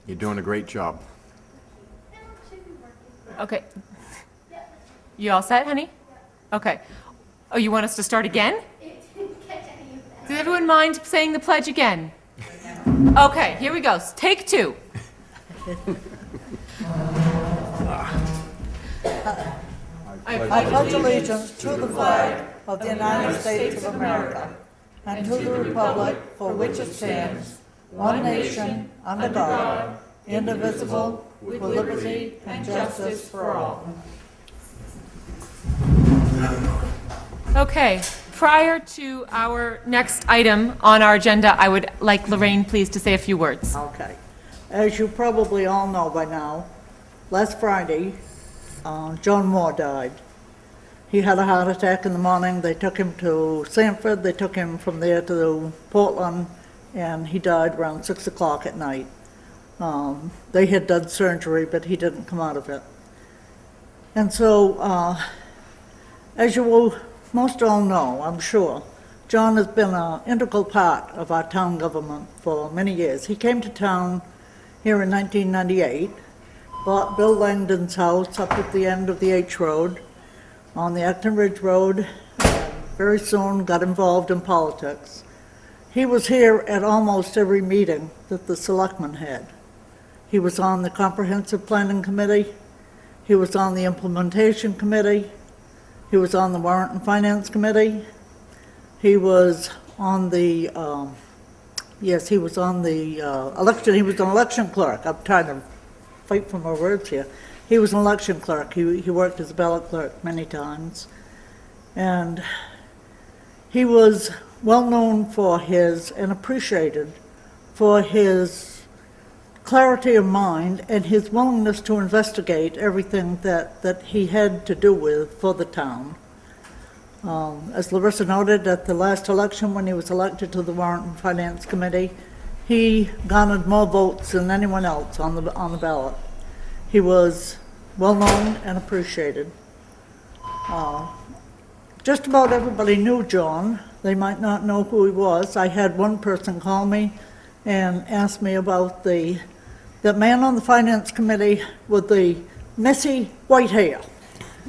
You're doing a great job. Okay. You all set, honey? Okay. Oh, you want us to start again? Does everyone mind saying the pledge again? Okay, here we go. Take two. I pledge allegiance to the flag of the United States of America and to the republic for which it stands, one nation, under God, indivisible, with liberty and justice for all. Okay, prior to our next item on our agenda, I would like Lorraine, please, to say a few words. Okay. As you probably all know by now, last Friday, John Moore died. He had a heart attack in the morning. They took him to Sanford. They took him from there to Portland, and he died around 6 o'clock at night. They had done surgery, but he didn't come out of it. And so, as you will most all know, I'm sure, John has been an integral part of our town government for many years. He came to town here in 1998, bought Bill Langdon's house up at the end of the H Road on the Acton Ridge Road, and very soon got involved in politics. He was here at almost every meeting that the Selectmen had. He was on the Comprehensive Planning Committee, he was on the Implementation Committee, he was on the Warrant and Finance Committee, he was on the, he was on the election, he was an election clerk. I'm trying to fight for my words here. He was an election clerk. He worked as a ballot clerk many times. And he was well known for his, and appreciated for his clarity of mind and his willingness to investigate everything that he had to do with for the town. As Larissa noted, at the last election when he was elected to the Warrant and Finance Committee, he garnered more votes than anyone else on the ballot. He was well known and appreciated. Just about everybody knew John. They might not know who he was. I had one person call me and ask me about the man on the Finance Committee with the messy white hair.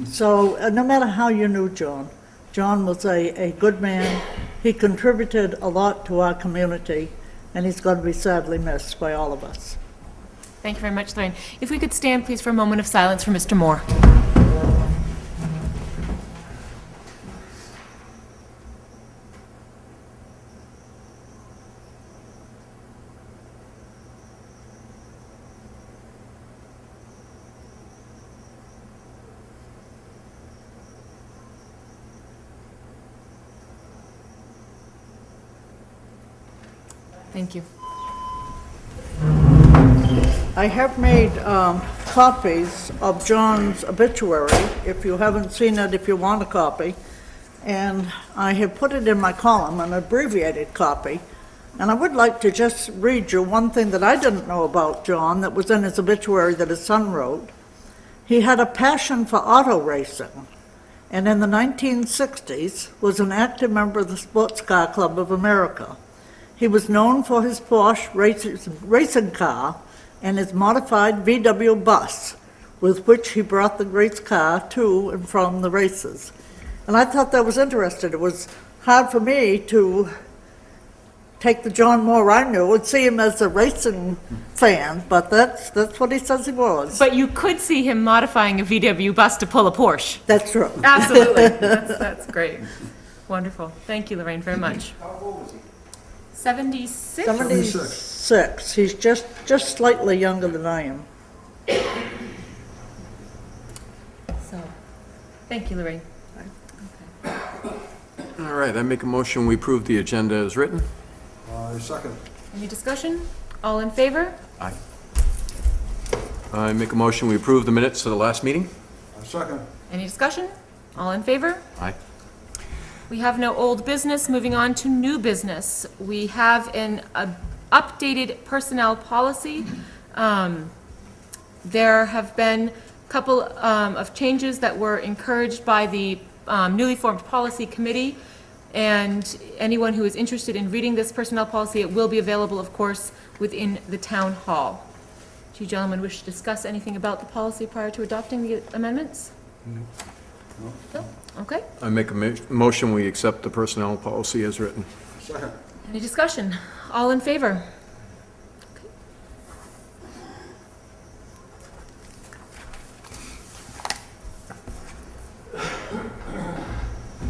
So no matter how you knew John, John was a good man. He contributed a lot to our community, and he's going to be sadly missed by all of us. Thank you very much, Lorraine. If we could stand, please, for a moment of silence for Mr. Moore. Thank you. I have made copies of John's obituary, if you haven't seen it, if you want a copy, and I have put it in my column, an abbreviated copy, and I would like to just read you one thing that I didn't know about John that was in his obituary that his son wrote. He had a passion for auto racing, and in the 1960s was an active member of the Sports Car Club of America. He was known for his Porsche racing car and his modified VW bus, with which he brought the race car to and from the races. And I thought that was interesting. It was hard for me to take the John Moore I knew and see him as a racing fan, but that's what he says he was. But you could see him modifying a VW bus to pull a Porsche. That's true. Absolutely. That's great. Wonderful. Thank you, Lorraine, very much. How old is he? 76? 76. He's just slightly younger than I am. So, thank you, Lorraine. All right, I make a motion, we approve the agenda as written. Second. Any discussion? All in favor? Aye. I make a motion, we approve the minutes of the last meeting. Second. Any discussion? All in favor? Aye. We have no old business. Moving on to new business. We have an updated personnel policy. There have been a couple of changes that were encouraged by the newly formed policy committee, and anyone who is interested in reading this personnel policy, it will be available, of course, within the town hall. Do you gentlemen wish to discuss anything about the policy prior to adopting the amendments? No? Okay. I make a motion, we accept the personnel policy as written. Second. Any discussion? All in favor?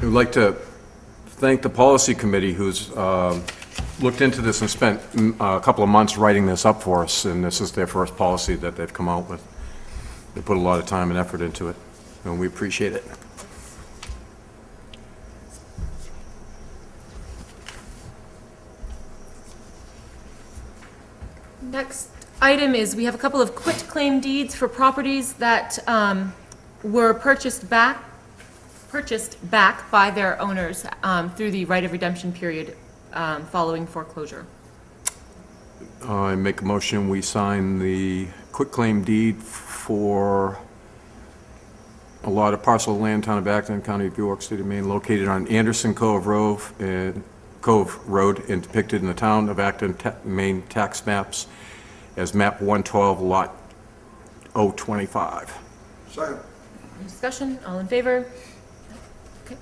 We'd like to thank the policy committee who's looked into this and spent a couple of months writing this up for us, and this is their first policy that they've come out with. They put a lot of time and effort into it, and we appreciate it. Next item is, we have a couple of quitclaim deeds for properties that were purchased back by their owners through the right of redemption period following foreclosure. I make a motion, we sign the quitclaim deed for a lot of parcel of land, Town of Acton, County of York, State of Maine, located on Anderson Cove Road and depicted in the Town of Acton, Maine tax maps as map 112, lot 025. Second. Any discussion? All in favor? Okay.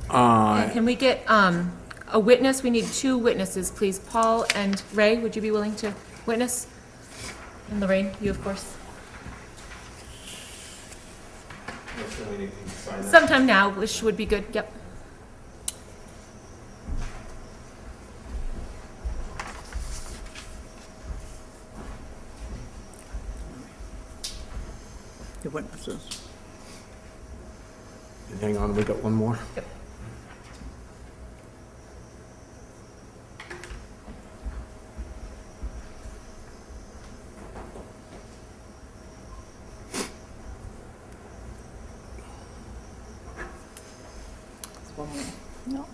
And can we get a witness? We need 2 witnesses, please. Paul and Ray, would you be willing to witness? And Lorraine, you, of course. Sometime now, which would be good, yep. The witnesses. And hang on, we got one more. Yep. One more. No.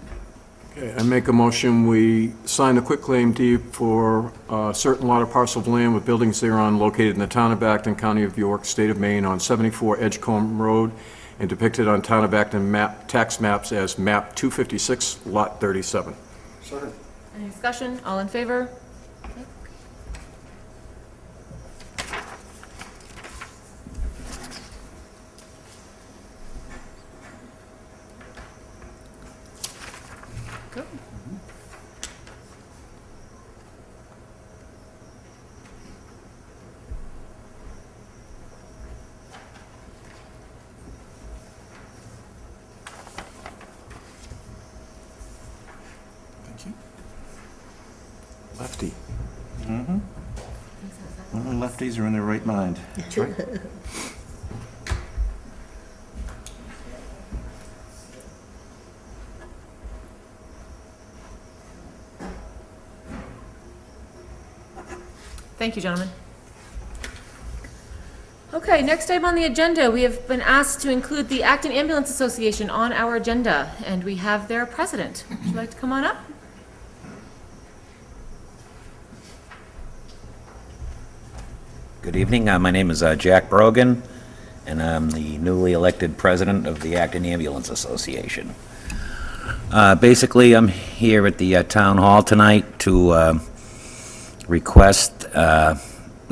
Okay, I make a motion, we sign the quitclaim deed for a certain lot of parcel of land with buildings thereon located in the Town of Acton, County of York, State of Maine, on 74 Edgecombe Road, and depicted on Town of Acton tax maps as map 256, lot 37. Second. Any discussion? All in favor? Okay. Go. Thank you. Lefty. Only lefties are in their right mind. That's right. Thank you, gentlemen. Okay, next item on the agenda, we have been asked to include the Acton Ambulance Association on our agenda, and we have their president. Would you like to come on up? Good evening. My name is Jack Brogan, and I'm the newly elected president of the Acton Ambulance Association. Basically, I'm here at the town hall tonight to request the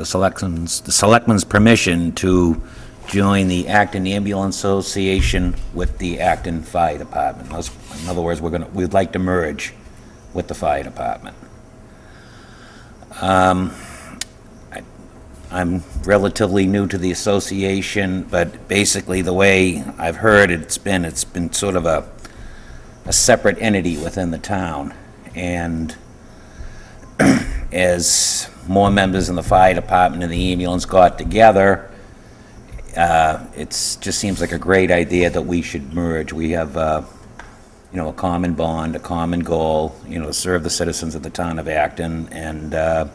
selectmen's permission to join the Acton Ambulance Association with the Acton Fire Department. In other words, we'd like to merge with the fire department. I'm relatively new to the association, but basically the way I've heard it's been sort of a separate entity within the town. And as more members in the fire department and the ambulance got together, it just seems like a great idea that we should merge. We have, a common bond, a common goal, to serve the citizens of the town of Acton. And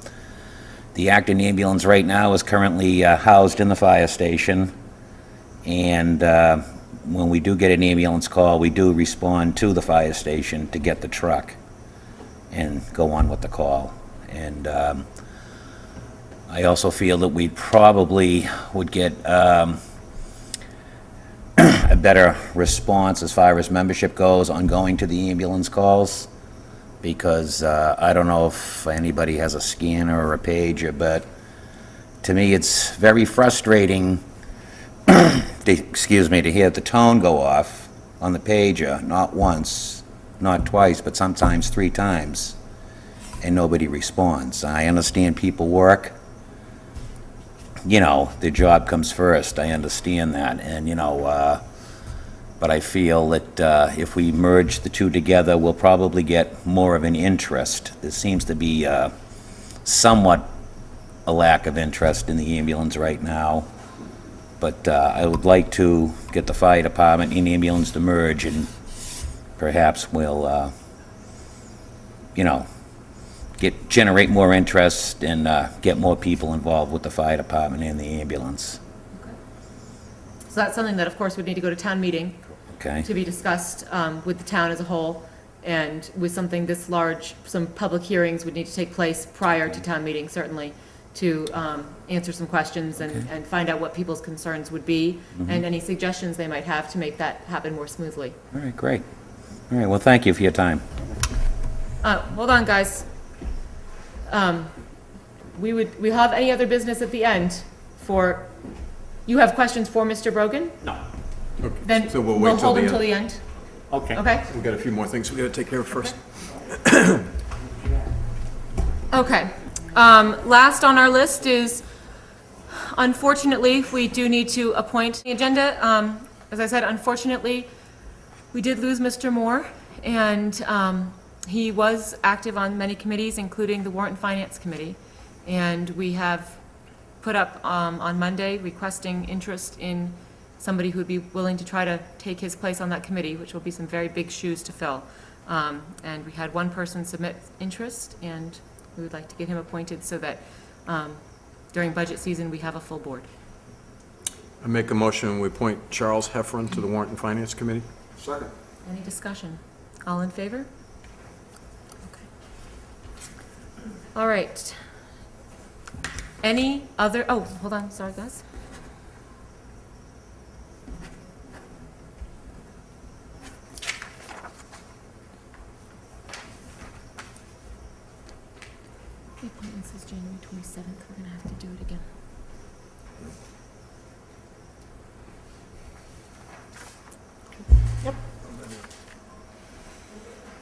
the Acton ambulance right now is currently housed in the fire station. And when we do get an ambulance call, we do respond to the fire station to get the truck and go on with the call. And I also feel that we probably would get a better response as far as membership goes on going to the ambulance calls. because I don't know if anybody has a scanner or a pager, but to me, it's very frustrating, to hear the tone go off on the pager, not once, not twice, but sometimes 3 times, and nobody responds. I understand people work, their job comes first, I understand that, and, but I feel that if we merge the two together, we'll probably get more of an interest. There seems to be somewhat a lack of interest in the ambulance right now, but I would like to get the fire department and ambulance to merge, and perhaps we'll, generate more interest and get more people involved with the fire department and the ambulance. So that's something that, of course, would need to go to town meeting Okay? to be discussed with the town as a whole, and with something this large, some public hearings would need to take place prior to town meeting, certainly, to answer some questions and find out what people's concerns would be, and any suggestions they might have to make that happen more smoothly. All right, great. All right, well, thank you for your time. Hold on, guys. We have any other business at the end for, you have questions for Mr. Brogan? No. Then So we'll we'll wait till hold the until end. the end. Okay. Okay? We've got a few more things we gotta take care of first. Okay. Last on our list is, unfortunately, we do need to appoint the agenda. As I said, unfortunately, we did lose Mr. Moore, and he was active on many committees, including the Warrant and Finance Committee. And we have put up on Monday requesting interest in somebody who would be willing to try to take his place on that committee, which will be some very big shoes to fill. And we had one person submit interest, and we would like to get him appointed so that during budget season, we have a full board. I make a motion, we appoint Charles Heffron to the Warrant and Finance Committee. Second. Any discussion? All in favor? Okay. All right. Any other, oh, hold on, sorry, guys. The appointment says January 27th, we're gonna have to do it again.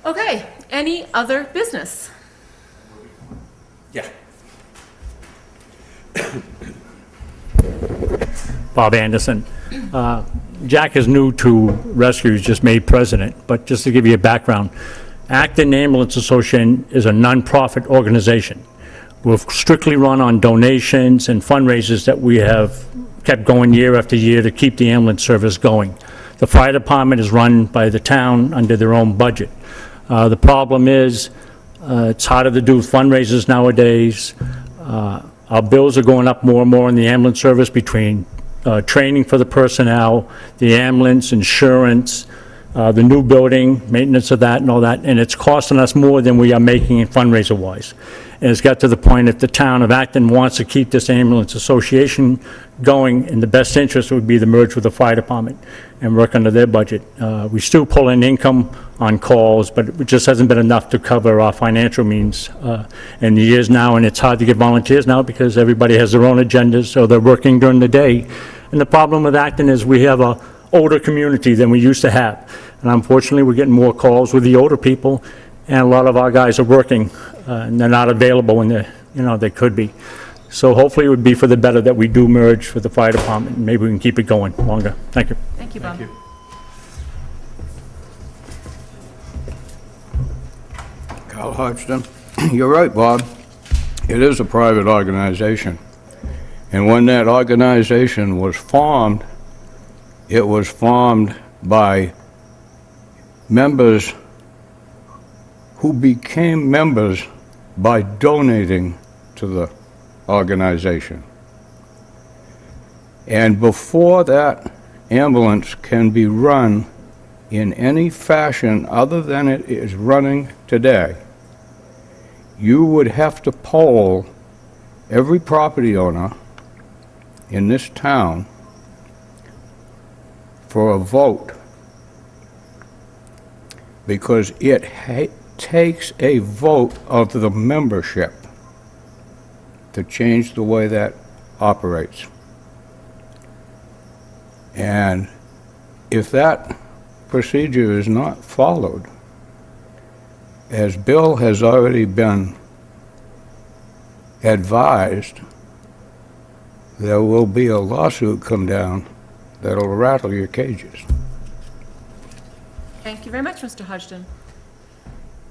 Okay, any other business? Yeah. Bob Anderson. Jack is new to rescue, he's just made president, but just to give you a background, Acton Ambulance Association is a nonprofit organization. We're strictly run on donations and fundraisers that we have kept going year after year to keep the ambulance service going. The fire department is run by the town under their own budget. The problem is, it's harder to do fundraisers nowadays. Our bills are going up more and more in the ambulance service between training for the personnel, the ambulance, insurance, the new building, maintenance of that and all that, and it's costing us more than we are making in fundraiser-wise. And it's got to the point, if the town of Acton wants to keep this ambulance association going, in the best interest would be to merge with the fire department and work under their budget. We still pull in income on calls, but it just hasn't been enough to cover our financial means in the years now, and it's hard to get volunteers now because everybody has their own agendas, so they're working during the day. And the problem with Acton is we have a older community than we used to have. And unfortunately, we're getting more calls with the older people, and a lot of our guys are working, and they're not available when they could be. So hopefully it would be for the better that we do merge with the fire department, and maybe we can keep it going longer. Thank you. Thank you, Bob. Thank you. Carl Hodgson. You're right, Bob. It is a private organization. And when that organization was formed, it was formed by members who became members by donating to the organization. And before that ambulance can be run in any fashion other than it is running today, you would have to poll every property owner in this town for a vote, because it takes a vote of the membership to change the way that operates. And if that procedure is not followed, as Bill has already been advised, there will be a lawsuit come down that'll rattle your cages. Thank you very much, Mr. Hodgson.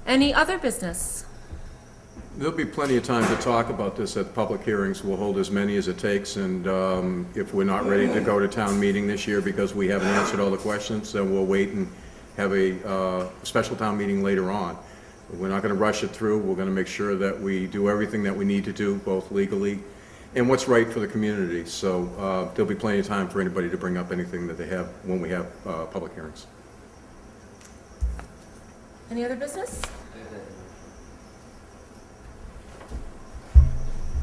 Any other business? There'll be plenty of time to talk about this at public hearings. We'll hold as many as it takes, and if we're not ready to go to town meeting this year because we haven't answered all the questions, then we'll wait and have a special town meeting later on. We're not going to rush it through. We're going to make sure that we do everything that we need to do, both legally and what's right for the community. So there'll be plenty of time for anybody to bring up anything that they have when we have public hearings. Any other business?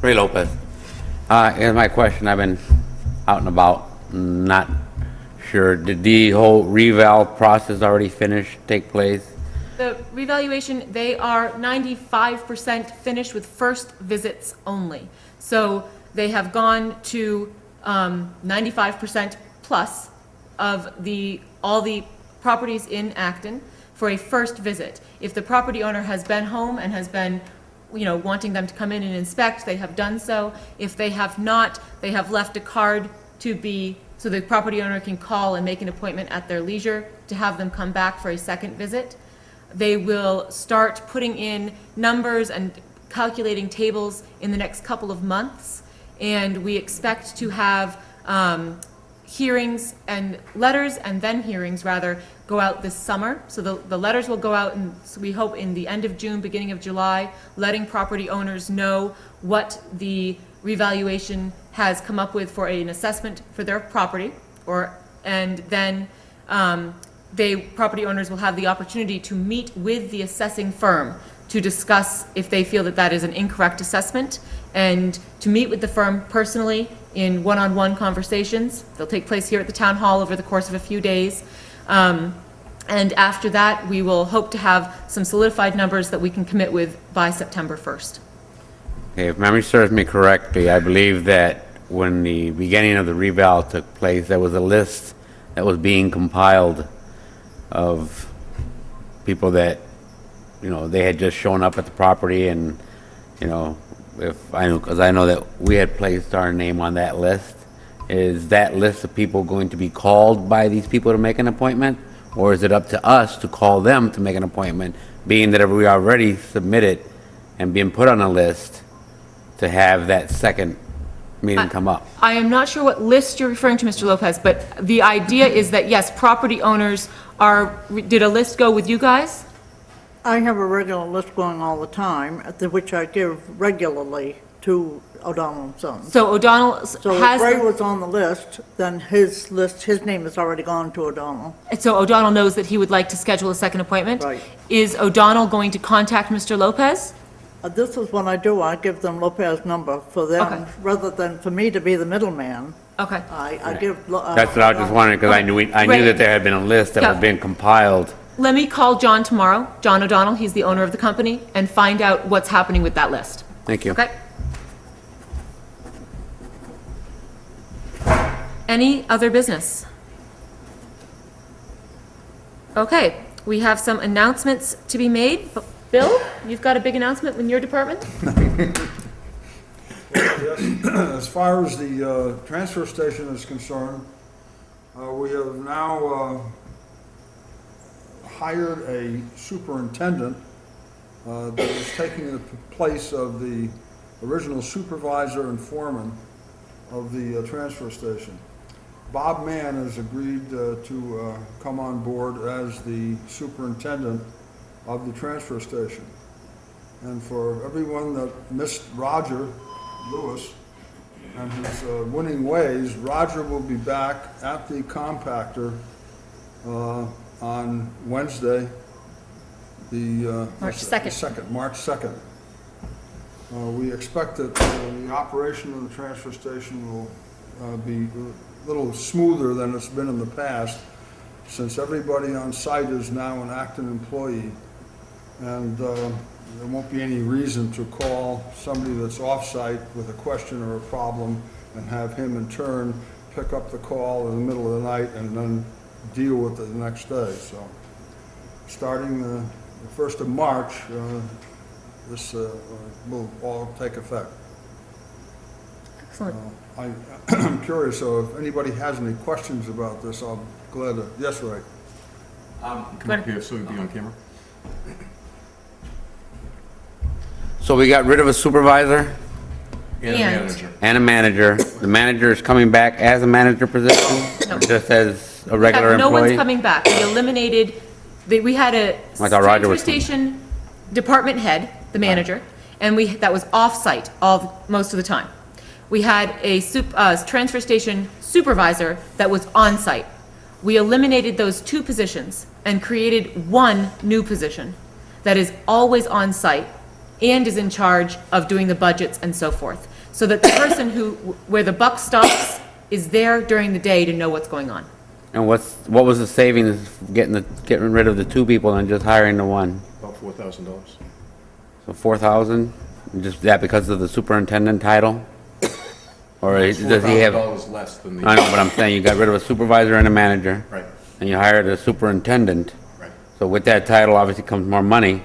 Ray Lopez. Here's my question. I've been out and about, not sure. Did the whole reval process already finish, take place? The revaluation, they are 95% finished with first visits only. So they have gone to 95% plus of all the properties in Acton for a first visit. If the property owner has been home and has been, wanting them to come in and inspect, they have done so. If they have not, they have left a card so the property owner can call and make an appointment at their leisure to have them come back for a second visit. They will start putting in numbers and calculating tables in the next couple of months, and we expect to have hearings and letters, and then hearings rather, go out this summer. So the letters will go out, and so we hope in the end of June, beginning of July, letting property owners know what the revaluation has come up with for an assessment for their property, and then property owners will have the opportunity to meet with the assessing firm to discuss if they feel that that is an incorrect assessment, and to meet with the firm personally in one-on-one conversations. They'll take place here at the town hall over the course of a few days. And after that, we will hope to have some solidified numbers that we can commit with by September 1st. Okay, if memory serves me correctly, I believe that when the beginning of the reval took place, there was a list that was being compiled of people that, they had just shown up at the property, and, because I know that we had placed our name on that list. Is that list of people going to be called by these people to make an appointment? Or is it up to us to call them to make an appointment, being that we already submitted and being put on a list to have that second meeting come up? I am not sure what list you're referring to, Mr. Lopez, but the idea is that, yes, property owners did a list go with you guys? I have a regular list going all the time, which I give regularly to O'Donnell and Sons. So O'Donnell So if has, Ray was on the list, then his name has already gone to O'Donnell. so O'Donnell knows that he would like to schedule a second appointment? Right. Is O'Donnell going to contact Mr. Lopez? This is what I do, I give them Lopez's number for them, Okay. rather than for me to be the middleman. Okay. I give. That's what I was just wondering, because I knew Right. that there had been a list that Yeah. was being compiled. Let me call John tomorrow, John O'Donnell, he's the owner of the company, and find out what's happening with that list. Thank you. Okay? Any other business? Okay, we have some announcements to be made. Bill, you've got a big announcement in your department? As far as the transfer station is concerned, we have now hired a superintendent that is taking the place of the original supervisor and foreman of the transfer station. Bob Mann has agreed to come on board as the superintendent of the transfer station. And for everyone that missed Roger Lewis and his winning ways, Roger will be back at the compactor on Wednesday, the March 2nd. March 2nd. We expect that the operation of the transfer station will be a little smoother than it's been in the past, since everybody on site is now an Acton employee. And there won't be any reason to call somebody that's off-site with a question or a problem and have him in turn pick up the call in the middle of the night and then deal with it the next day. So, starting the 1st of March, this will all take effect. Excellent. I'm curious, so if anybody has any questions about this, I'll be glad to, yes, Ray? Come up here so we'd be on camera. So we got rid of a supervisor And a And- manager. and a manager. The manager is coming back as a manager position? No. Or just as a regular No one's employee? coming back. We eliminated, we had a I thought Roger transfer was coming. station department head, the manager, and that was off-site most of the time. We had a transfer station supervisor that was on-site. We eliminated those 2 positions and created 1 new position that is always on-site and is in charge of doing the budgets and so forth. So that the person where the buck stops is there during the day to know what's going on. And what was the savings getting rid of the 2 people and just hiring the 1? About $4,000. So 4,000? Just that because of the superintendent title? Or does he have? $4,000 less than the. I know, but I'm saying you got rid of a supervisor and a manager. Right, And you hired a superintendent. right. So with that title, obviously comes more money.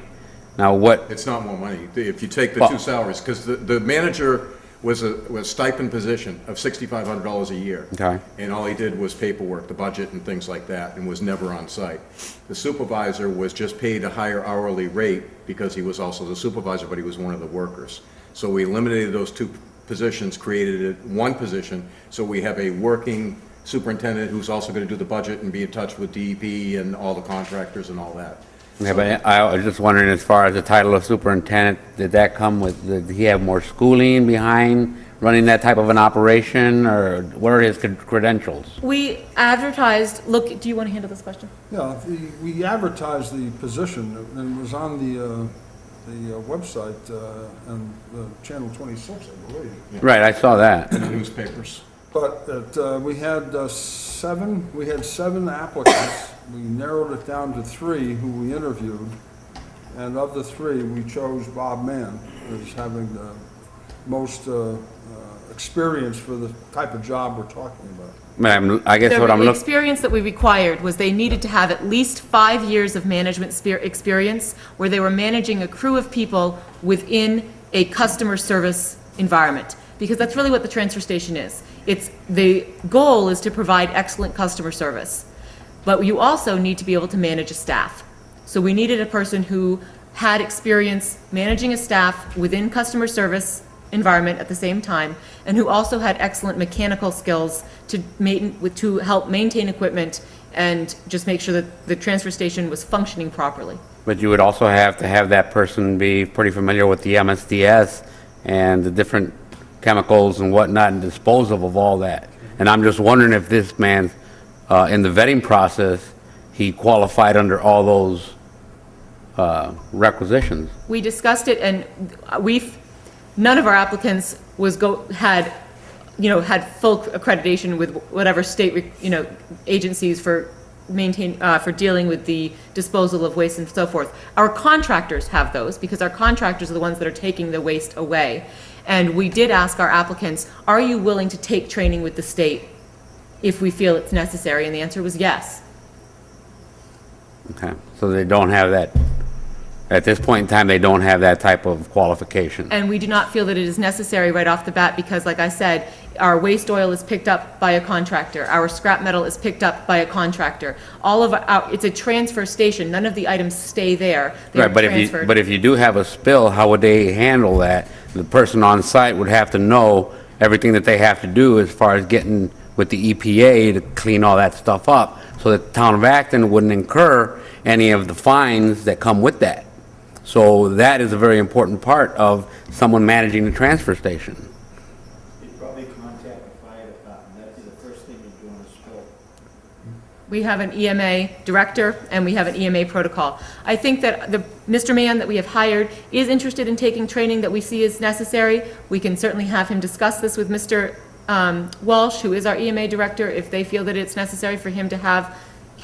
Now what, It's not more money. If you take the Well- 2 salaries, because the manager was a stipend position of $6,500 a year. Okay. And all he did was paperwork, the budget and things like that, and was never on site. The supervisor was just paid a higher hourly rate because he was also the supervisor, but he was one of the workers. So we eliminated those 2 positions, created 1 position, so we have a working superintendent who's also going to do the budget and be in touch with DEP and all the contractors and all that. yeah, but I was just wondering, as far as the title of superintendent, did that come with, did he have more schooling behind running that type of an operation, or what are his credentials? We advertised, look, do you want to handle this question? Yeah, we advertised the position, and it was on the website, and Channel 26, I believe. Right, I saw that. In the newspapers. But we had 7 applicants. We narrowed it down to 3 who we interviewed, and of the 3, we chose Bob Mann as having the most experience for the type of job we're talking about. I guess what I'm The looking, experience that we required was they needed to have at least 5 years of management experience where they were managing a crew of people within a customer service environment. Because that's really what the transfer station is. The goal is to provide excellent customer service. But you also need to be able to manage a staff. So we needed a person who had experience managing a staff within customer service environment at the same time, and who also had excellent mechanical skills to help maintain equipment and just make sure that the transfer station was functioning properly. but you would also have to have that person be pretty familiar with the MSDS and the different chemicals and whatnot and disposal of all that. And I'm just wondering if this man, in the vetting process, he qualified under all those requisitions. We discussed it, and none of our applicants had full accreditation with whatever state, agencies for dealing with the disposal of waste and so forth. Our contractors have those, because our contractors are the ones that are taking the waste away. And we did ask our applicants, are you willing to take training with the state if we feel it's necessary? And the answer was yes. Okay, so they don't have that, at this point in time, they don't have that type of qualification. And we do not feel that it is necessary right off the bat, because like I said, our waste oil is picked up by a contractor, our scrap metal is picked up by a contractor. It's a transfer station, none of the items stay there. They are Right, but transferred. if you do have a spill, how would they handle that? The person on site would have to know everything that they have to do as far as getting with the EPA to clean all that stuff up, so that the town of Acton wouldn't incur any of the fines that come with that. So that is a very important part of someone managing the transfer station. You'd probably contact the fire department, that'd be the first thing you'd do in a spill. We have an EMA director, and we have an EMA protocol. I think that Mr. Mann that we have hired is interested in taking training that we see is necessary. We can certainly have him discuss this with Mr. Walsh, who is our EMA director, if they feel that it's necessary for him to have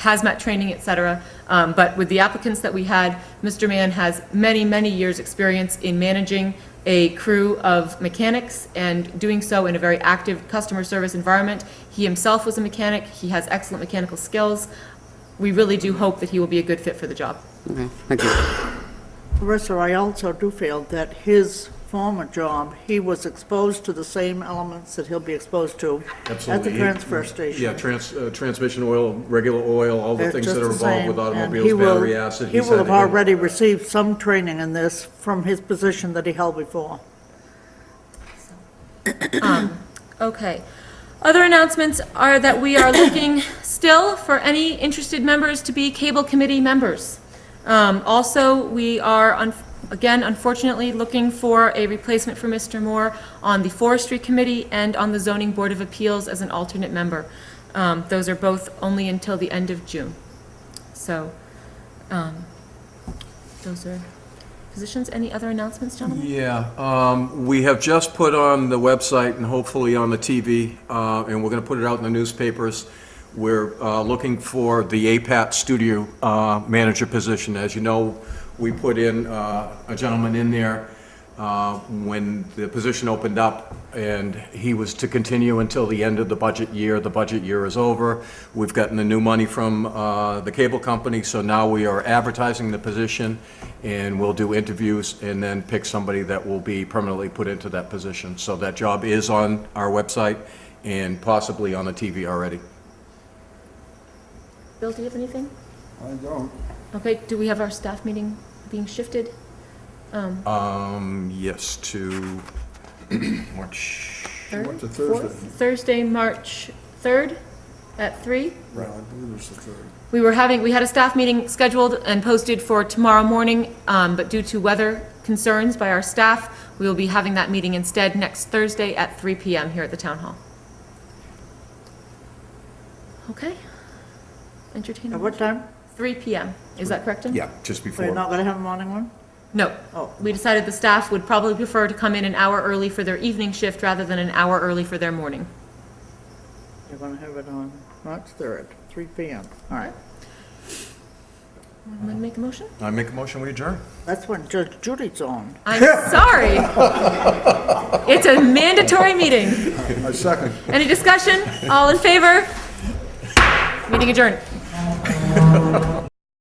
hazmat training, et cetera. But with the applicants that we had, Mr. Mann has many, many years' experience in managing a crew of mechanics and doing so in a very active customer service environment. He himself was a mechanic. He has excellent mechanical skills. We really do hope that he will be a good fit for the job. Okay, thank you. Marissa, I also do feel that his former job, he was exposed to the same elements that he'll be exposed to at the Absolutely. transfer station. Yeah, transmission oil, regular oil, all the They're things just that are the involved with same, and automobiles, he will- battery acid. He He's will had have already received some training in this from his position that he held before. Okay. Other announcements are that we are looking still for any interested members to be cable committee members. Also, we are, again, unfortunately, looking for a replacement for Mr. Moore on the Forestry Committee and on the Zoning Board of Appeals as an alternate member. Those are both only until the end of June. So, those are positions. Any other announcements, gentlemen? Yeah, we have just put on the website and hopefully on the TV, and we're going to put it out in the newspapers. We're looking for the APAT studio manager position. As you know, we put in a gentleman in there when the position opened up, and he was to continue until the end of the budget year. The budget year is over. We've gotten the new money from the cable company, so now we are advertising the position, and we'll do interviews and then pick somebody that will be permanently put into that position. So that job is on our website and possibly on the TV already. Bill, do you have anything? I don't. Okay, do we have our staff meeting being shifted? Yes, to March. Went to Fourth? Thursday. Thursday, March 3rd at 3? Right, I believe it's the third. We had a staff meeting scheduled and posted for tomorrow morning, but due to weather concerns by our staff, we will be having that meeting instead next Thursday at 3 PM here at the Town Hall. Okay. Entertain a At what motion. time? 3 PM. Is that correct, Tim? Yeah, just So you're before. not gonna have a morning one? No. Oh. We decided the staff would probably prefer to come in an hour early for their evening shift rather than an hour early for their morning. You're gonna have it on March 3rd, 3 PM. All right. Want to make a motion? I make a motion, we adjourn. That's when Judge Judy's on. I'm sorry. It's a mandatory meeting. I second. Any discussion? All in favor? Meeting adjourned.